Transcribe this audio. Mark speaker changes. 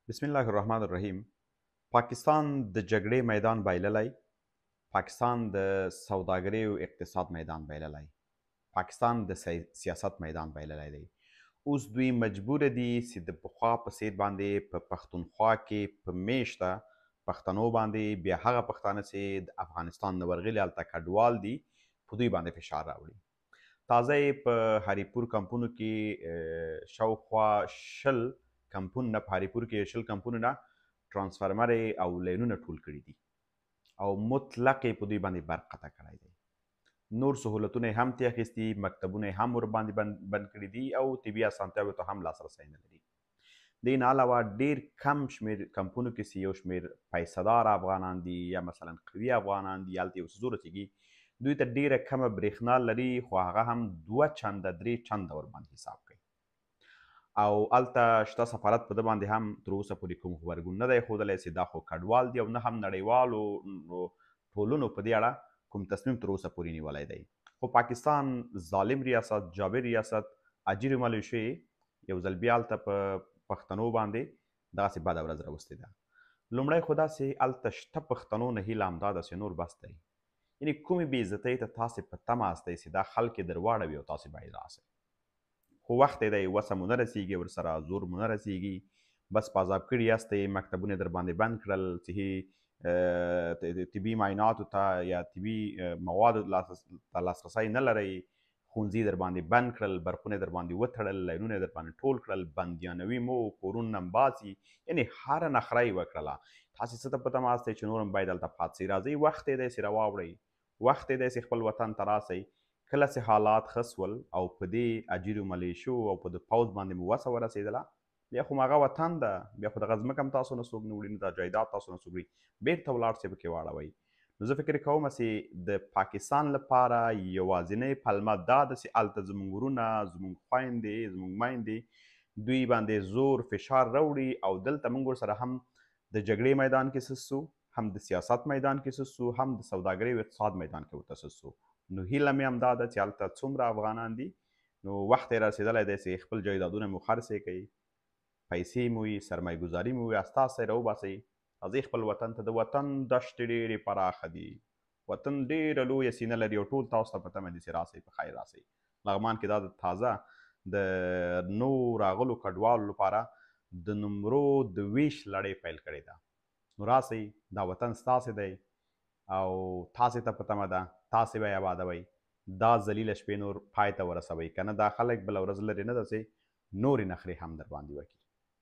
Speaker 1: بسم الله الرحمن الرحیم. پاکستان د جګړې میدان بایللی، پاکستان د سوداګرۍ او اقتصاد میدان بایللی، پاکستان د سیاست میدان بایللی دی. اوس دوی مجبور دي چې د پخوا په څیر باندې په پښتونخوا کې په میشته پښتنو باندې بیا هغه پښتانه چې د افغانستان نه ورغلي هلته کډوال دي په دوی باندې فشار راوړي. تازه یې په هریپور کمپونو کې شاوخوا 20 کمپونونه په هریپور کې 20 کمپونونه ترانسفارمر او لینونه ټول کړي دي او مطلق یې په دوی باندې برق قطع کړی دی. نور سهولتونه یې هم ترې اخیستي، مکتبونه یې هم ورباندې بند کړي دي او طبي اسانتیاوو ته هم لاسرسی نه لري. دې نه علاوه ډېر کم شمېر کمپونو کې چې یو شمېر پیسه دار افغانان دي یا مثلا قوي افغانان دي، هلته یو څه زور رسېږي، دوی ته ډېره کمه برېښنا لري، خو هغه هم 2 چنده 3 چنده ورباندې حساب کوي. او هلته شته سفارت په ده باندې هم تر اوسه پورې کوم غبرګون نه دی ښودلی چې دا خو کډوال دي، او نه هم نړیوالو ټولنو په دې اړه کوم تصمیم تر اوسه پورې نیولی دی. خو پاکستان ظالم ریاست، جابر ریاست، اجیر ملیشو یو ځل بیا هلته په پښتنو باندې دغسې بده ورځ راوستې ده. لومړی خو داسې هلته شته پښتنو نه هیله همدا ده چې نور بس دی، یعنې کومې بې عزتۍ ته تاسې په تمه هستئ چې دا خلک یې در واړوي او تاسې باید راسئ. خو وخت یې دی، وسه مو نه رسېږي، ورسره زور مو نه رسېږي، بس په عذاب کړي یاستئ. مکتبونه یې در باندې بند کړل، صحي طبي معایناتو ته یا طبي موادو ته لاسرسی نه لرئ، ښوونځي در باندې بند کړل، برقونه یې در باندې وتړل، لینونه یې در باندې ټول کړل، بندیانوي مو، کورونه نه باسي، یعنې هره نخره یې وکړله. تاسې څه ته په تمه هستئ چې نور هم باید هلته پاتې شئ؟ راځئ، وخت یې دی چې راواوړئ، وخت یې دی چې خپل وطن ته راسئ. کله چې حالات ښه سول او په دې اجیرو ملیشو او په د پوځ باندې مو وسه ورسېدله، بیا خو هغه وطن ده، بیا خو دغه ځمکه هم تاسو نه څوک نه وړي، نه دا جایداد تاسو نه څوک وړي، بېرته ولاړ شئ پکې واړوئ. نو زه فکر کوم چې د پاکستان لپاره یوازینۍ پلمه دا ده چې هلته زموږ ورونه، زموږ خویندې، زموږ میندې دوی باندې زور فشار راوړي او دلته موږ ورسره هم د جګړې میدان کې سست سو، هم د سیاست میدان کې سست سو، هم د سوداګرۍ او اقتصاد میدان کې ورته سست سو. نو هیله مې هم دا ده چې هلته څومره افغانان دي، نو وخت یې رسېدلی دی چې خپل جایدادونه مو خرڅ کړئ، پیسې مو وي، سرمایه ګذاري مو وي، استاسئ راوباسئ، راځئ خپل وطن ته. د وطن دښتې ډېرې پراخه دي، وطن ډېره لویه سینه لري او ټول تاسو ته په تمه دي چې راسئ، په خیر راسئ. لغمان کې دا د تازه د نوو راغلو کډوالو لپاره د نمرو د ویش لړۍ پیل کړې ده. نو راسئ، دا وطن ستاسې دی او تاسې ته په تمه ده، تاسې به یې آبادوئ. دا ذلیله شپې نور پای ته ورسوئ، که نه دا خلک بله ورځ لرې نه ده چې نورې نخرې هم در باندې وکړي.